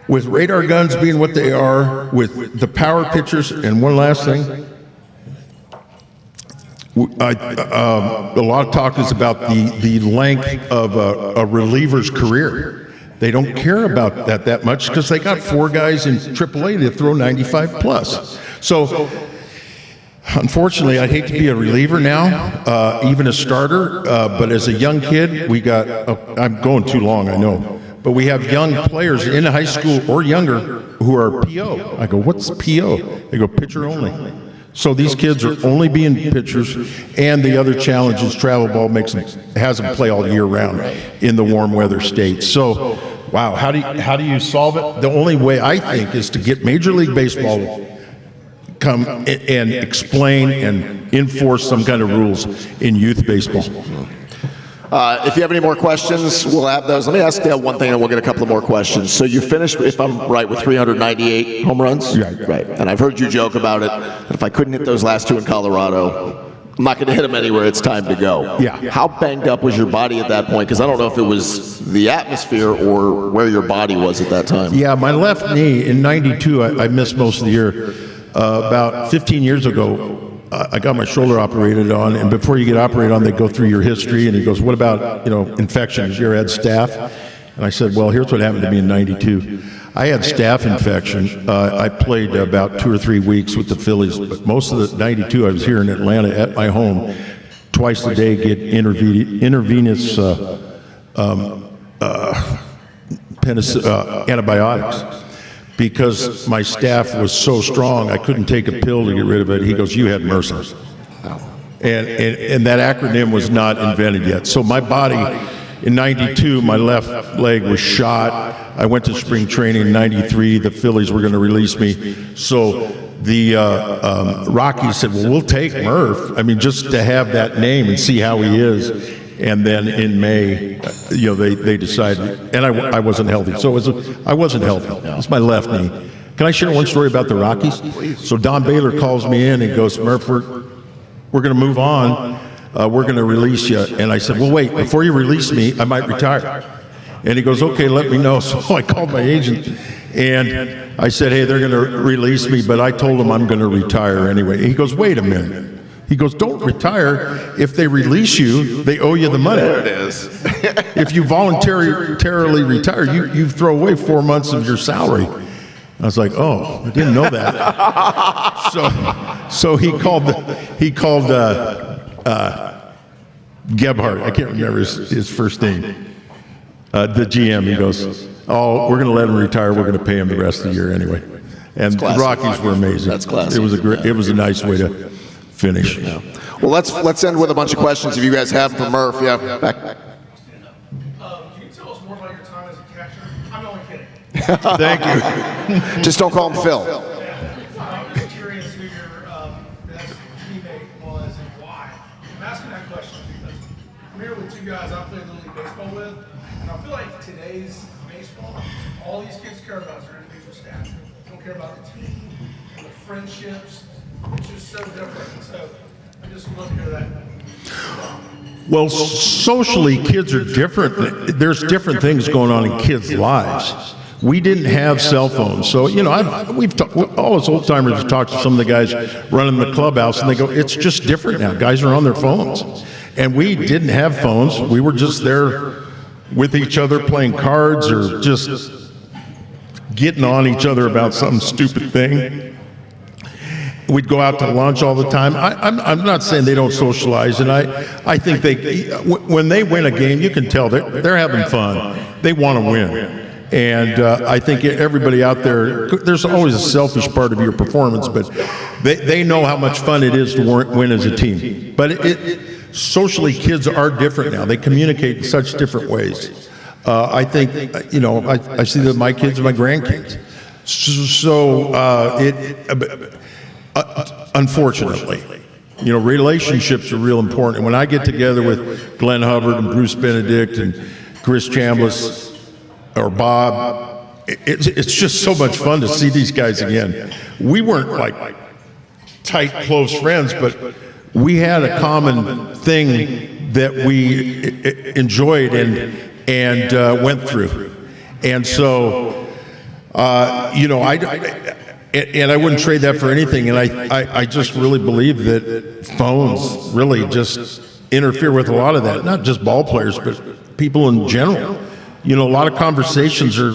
Speaker 2: with radar guns being what they are, with the power pitchers, and one last thing, a lot of talk is about the length of a reliever's career. They don't care about that much because they got 4 guys in AAA that throw 95 plus. So, unfortunately, I'd hate to be a reliever now, even a starter. But as a young kid, we got, I'm going too long, I know. But we have young players in high school or younger who are PO. I go, what's PO? They go, pitcher only. So these kids are only being pitchers, and the other challenge is travel ball has them play all year round in the warm weather states. So, wow, how do you solve it? The only way I think is to get Major League Baseball to come and explain and enforce some kind of rules in youth baseball.
Speaker 1: If you have any more questions, we'll have those. Let me ask Dale one thing, and we'll get a couple of more questions. So you finished, if I'm right, with 398 home runs? Right. And I've heard you joke about it. And if I couldn't hit those last 2 in Colorado, I'm not going to hit them anywhere. It's time to go.
Speaker 2: Yeah.
Speaker 1: How banged up was your body at that point? Because I don't know if it was the atmosphere or where your body was at that time.
Speaker 2: Yeah, my left knee in '92, I missed most of the year. About 15 years ago, I got my shoulder operated on, and before you get operated on, they go through your history, and he goes, what about, infections? You ever had staph? And I said, well, here's what happened to me in '92. I had staph infection. I played about 2 or 3 weeks with the Phillies, but most of the '92 I was here in Atlanta at my home, twice a day, get intravenous antibiotics. Because my staph was so strong, I couldn't take a pill to get rid of it. He goes, you had MRSA. And that acronym was not invented yet. So my body, in '92, my left leg was shot. I went to spring training in '93. The Phillies were going to release me. So the Rockies said, well, we'll take Murph. I mean, just to have that name and see how he is. And then in May, they decided, and I wasn't healthy. So I wasn't healthy. It's my left knee. Can I share one story about the Rockies? So Don Baylor calls me in and goes, Murph, we're going to move on. We're going to release you. And I said, well, wait, before you release me, I might retire. And he goes, okay, let me know. So I called my agent and I said, hey, they're going to release me, but I told them I'm going to retire anyway. He goes, wait a minute. He goes, don't retire. If they release you, they owe you the money.
Speaker 1: There it is.
Speaker 2: If you voluntarily retire, you throw away 4 months of your salary. I was like, oh, I didn't know that. So he called Gebhardt. I can't remember his first name. The GM. He goes, oh, we're going to let him retire. We're going to pay him the rest of the year anyway. And the Rockies were amazing.
Speaker 1: That's classic.
Speaker 2: It was a nice way to finish.
Speaker 1: Yeah. Well, let's end with a bunch of questions if you guys have them for Murph. Yeah, back.
Speaker 3: Can you tell us more about your time as
Speaker 2: Thank you.
Speaker 1: Just don't call him Phil.
Speaker 3: I'm curious who your best teammate was and why. I'm asking that question because I'm here with two guys I played Little League Baseball with, and I feel like today's baseball, all these kids care about is their individual stats. They don't care about the team and the friendships. It's just so different. So I just would love to hear that.
Speaker 2: Well, socially, kids are different. There's different things going on in kids' lives. We didn't have cell phones, so all us old timers have talked to some of the guys running the clubhouse, and they go, "It's just different now. Guys are on their phones," and we didn't have phones. We were just there with each other playing cards or just getting on each other about some stupid thing. We'd go out to lunch all the time. I'm not saying they don't socialize, and I think when they win a game, you can tell they're having fun. They want to win. And I think everybody out there, there's always a selfish part of your performance, but they know how much fun it is to win as a team. But socially, kids are different now. They communicate in such different ways. I think, I see that my kids and my grandkids. Unfortunately, relationships are real important. And when I get together with Glenn Hubbard and Bruce Benedict and Chris Chambliss or Bob, it's just so much fun to see these guys again. We weren't like tight, close friends, but we had a common thing that we enjoyed and went through. And so, and I wouldn't trade that for anything. And I just really believe that phones really just interfere with a lot of that. Not just ball players, but people in general. A lot of conversations are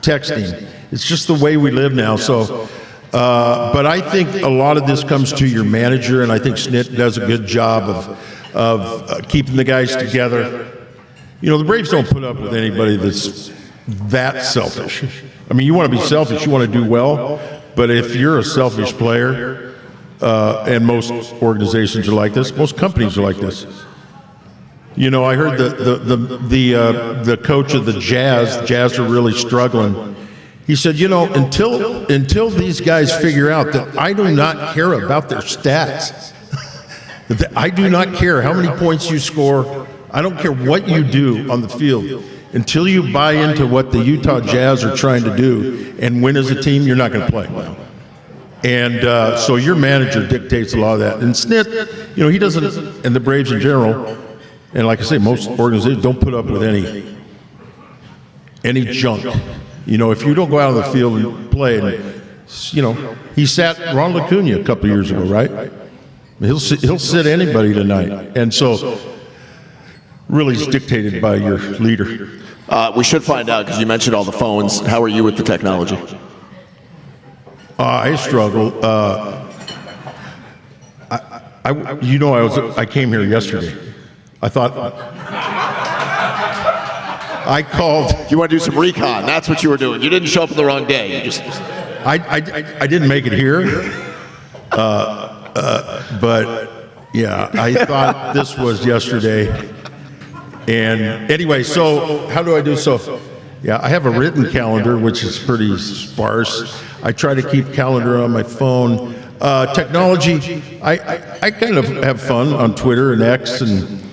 Speaker 2: texting. It's just the way we live now. So, but I think a lot of this comes to your manager, and I think Snit does a good job of keeping the guys together. The Braves don't put up with anybody that's that selfish. I mean, you want to be selfish, you want to do well, but if you're a selfish player, and most organizations are like this, most companies are like this. I heard the coach of the Jazz are really struggling. He said, until these guys figure out that I do not care about their stats, that I do not care how many points you score, I don't care what you do on the field. Until you buy into what the Utah Jazz are trying to do and win as a team, you're not going to play. And so your manager dictates a lot of that. And Snit, he doesn't, and the Braves in general, and like I say, most organizations don't put up with any junk. If you don't go out on the field and play, and, he sat Ronald Acuna a couple of years ago, right? He'll sit anybody tonight. And so really it's dictated by your leader.
Speaker 1: We should find out, because you mentioned all the phones. How are you with the technology?
Speaker 2: I struggle. I came here yesterday. I thought I called.
Speaker 1: You want to do some recon? That's what you were doing. You didn't show up on the wrong day. You just.
Speaker 2: I didn't make it here, but yeah, I thought this was yesterday. And anyway, so how do I do so? Yeah, I have a written calendar, which is pretty sparse. I try to keep calendar on my phone. Technology, I kind of have fun on Twitter and X, and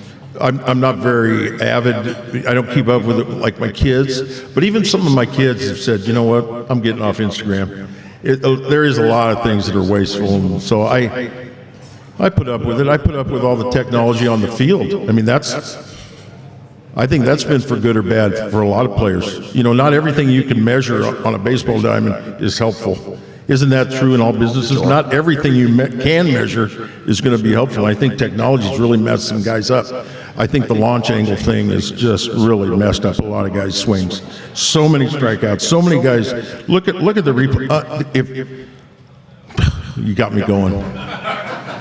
Speaker 2: I'm not very avid. I don't keep up with it like my kids. But even some of my kids have said, you know what, I'm getting off Instagram. There is a lot of things that are wasteful, and so I put up with it. I put up with all the technology on the field. I mean, I think that's been for good or bad for a lot of players. Not everything you can measure on a baseball diamond is helpful. Isn't that true in all businesses? Not everything you can measure is going to be helpful. I think technology has really messed some guys up. I think the launch angle thing has just really messed up a lot of guys' swings. So many strikeouts, so many guys. Look at the replay. You got me going.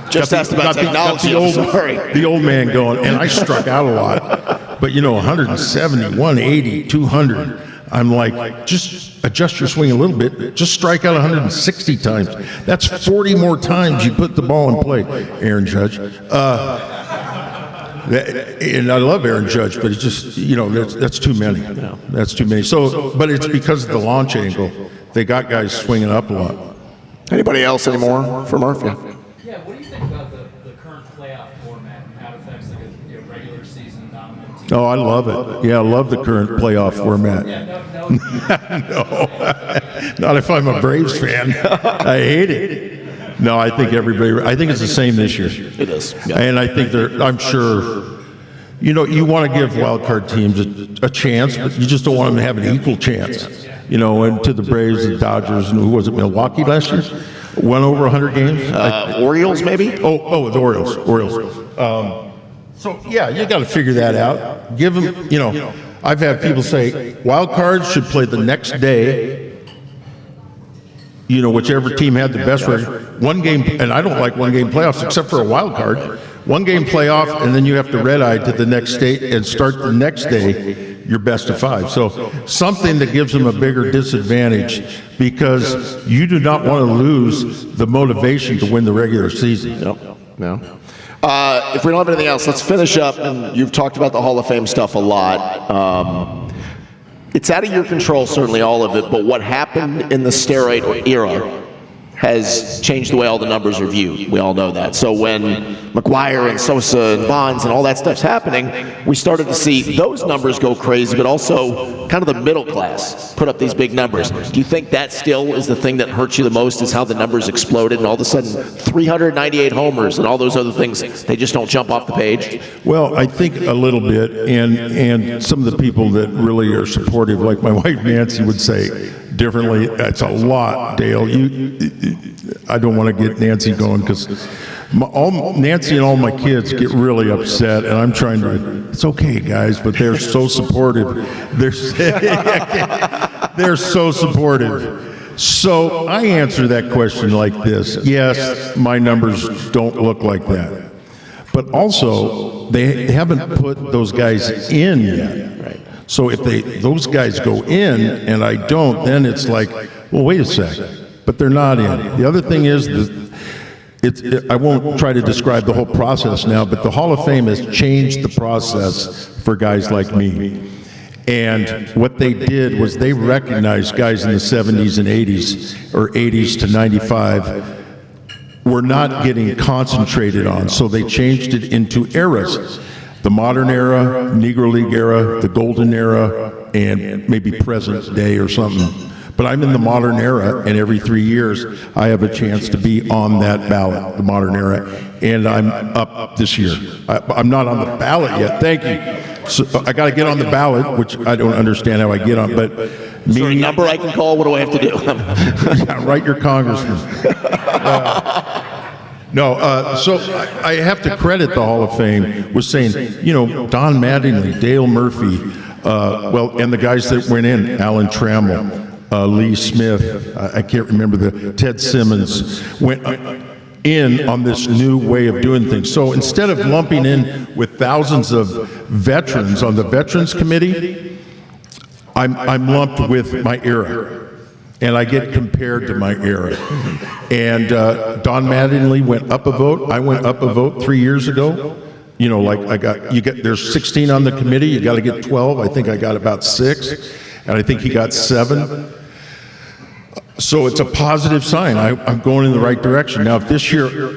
Speaker 1: Just asked about technology.
Speaker 2: The old man going, and I struck out a lot. But 170, 180, 200. I'm like, just adjust your swing a little bit. Just strike out 160 times. That's 40 more times you put the ball in play, Aaron Judge. And I love Aaron Judge, but it's just, that's too many. That's too many. So, but it's because of the launch angle. They got guys swinging up a lot.
Speaker 1: Anybody else anymore for Murph? Yeah.
Speaker 4: Yeah, what do you think about the current playoff format and how it affects like a regular season dominant team?
Speaker 2: Oh, I love it. Yeah, I love the current playoff format.
Speaker 4: Yeah, no.
Speaker 2: No, not if I'm a Braves fan. I hate it. No, I think it's the same this year.
Speaker 1: It is. Yeah.
Speaker 2: And I think I'm sure, you want to give wild card teams a chance, but you just don't want them to have an equal chance. And to the Braves, the Dodgers, and who was it, Milwaukee last year? Won over 100 games?
Speaker 1: Orioles, maybe?
Speaker 2: Oh, the Orioles. So, yeah, you got to figure that out. Give them, I've had people say wild cards should play the next day, whichever team had the best record. One game, and I don't like one-game playoffs except for a wild card. One-game playoff, and then you have to red-eye to the next day and start the next day your best of 5. So something that gives them a bigger disadvantage because you do not want to lose the motivation to win the regular season.
Speaker 1: No. If we don't have anything else, let's finish up. And you've talked about the Hall of Fame stuff a lot. It's out of your control, certainly all of it, but what happened in the steroid era has changed the way all the numbers are viewed. We all know that. So when McGuire and Sosa and Bonds and all that stuff's happening, we started to see those numbers go crazy, but also kind of the middle class put up these big numbers. Do you think that still is the thing that hurts you the most, is how the numbers exploded and all of a sudden 398 homers and all those other things, they just don't jump off the page?
Speaker 2: Well, I think a little bit, and some of the people that really are supportive, like my wife Nancy would say differently, that's a lot, Dale. I don't want to get Nancy going because Nancy and all my kids get really upset, and I'm trying to, it's okay, guys, but they're so supportive. They're so supportive. So I answer that question like this. Yes, my numbers don't look like that. But also, they haven't put those guys in yet. Right. So if those guys go in and I don't, then it's like, well, wait a second. But they're not in. The other thing is I won't try to describe the whole process now, but the Hall of Fame has changed the process for guys like me. And what they did was they recognized guys in the 70s and 80s, or 80s to 95, were not getting concentrated on. So they changed it into eras. The modern era, Negro League era, the golden era, and maybe present day or something. But I'm in the modern era, and every 3 years I have a chance to be on that ballot, the modern era, and I'm up this year. I'm not on the ballot yet, thank you. So I got to get on the ballot, which I don't understand how I get on, but
Speaker 1: is there a number I can call? What do I have to do?
Speaker 2: Yeah, write your congressman. So I have to credit the Hall of Fame with saying, Don Mattingly, Dale Murphy, and the guys that went in, Alan Trammell, Lee Smith, I can't remember Ted Simmons, went in on this new way of doing things. So instead of lumping in with thousands of veterans on the Veterans Committee, I'm lumped with my era. And I get compared to my era. And Don Mattingly went up a vote. I went up a vote 3 years ago. There's 16 on the committee. You got to get 12. I think I got about 6, and I think he got 7. So it's a positive sign. I'm going in the right direction. Now, if this year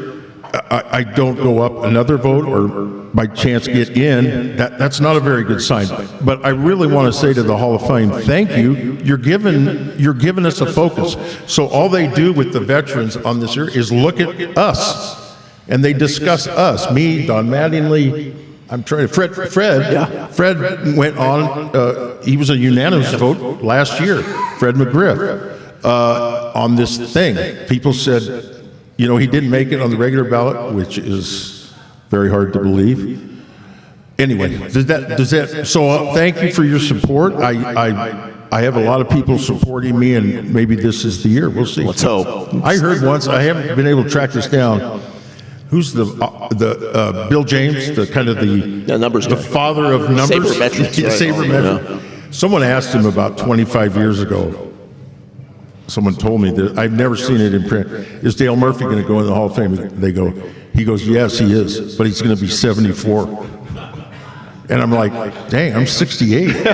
Speaker 2: I don't go up another vote or by chance get in, that's not a very good sign. But I really want to say to the Hall of Fame, thank you. You're giving us a focus. So all they do with the veterans on this year is look at us, and they discuss us. Me, Don Mattingly. Fred went on. He was a unanimous vote last year. Fred McGriff on this thing. People said, he didn't make it on the regular ballot, which is very hard to believe. Anyway, so thank you for your support. I have a lot of people supporting me, and maybe this is the year. We'll see.
Speaker 1: Let's hope.
Speaker 2: I heard once, I haven't been able to track this down, who's the Bill James, the father of numbers? Sabermetrics. Someone asked him about 25 years ago. Someone told me that, I've never seen it in print. Is Dale Murphy going to go in the Hall of Fame? He goes, yes, he is, but he's going to be 74. And I'm like, dang, I'm 68.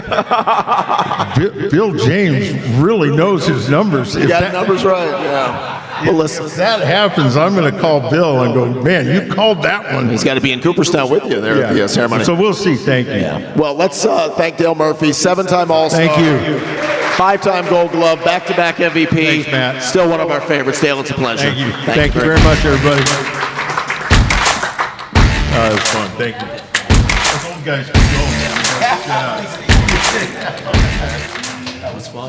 Speaker 2: Bill James really knows his numbers.
Speaker 1: You got the numbers right, yeah. Well, listen.
Speaker 2: If that happens, I'm going to call Bill and go, man, you called that one.
Speaker 1: He's got to be in Cooperstown with you there at the ceremony.
Speaker 2: So we'll see. Thank you.
Speaker 1: Yeah. Well, let's thank Dale Murphy, 7-time All-Star.
Speaker 2: Thank you.
Speaker 1: 5-time Gold Glove, back-to-back MVP.
Speaker 2: Thanks, Matt.
Speaker 1: Still one of our favorites. Dale, it's a pleasure.
Speaker 2: Thank you. Thank you very much, everybody. It was fun. Thank you. Those old guys keep going.
Speaker 1: That was fun.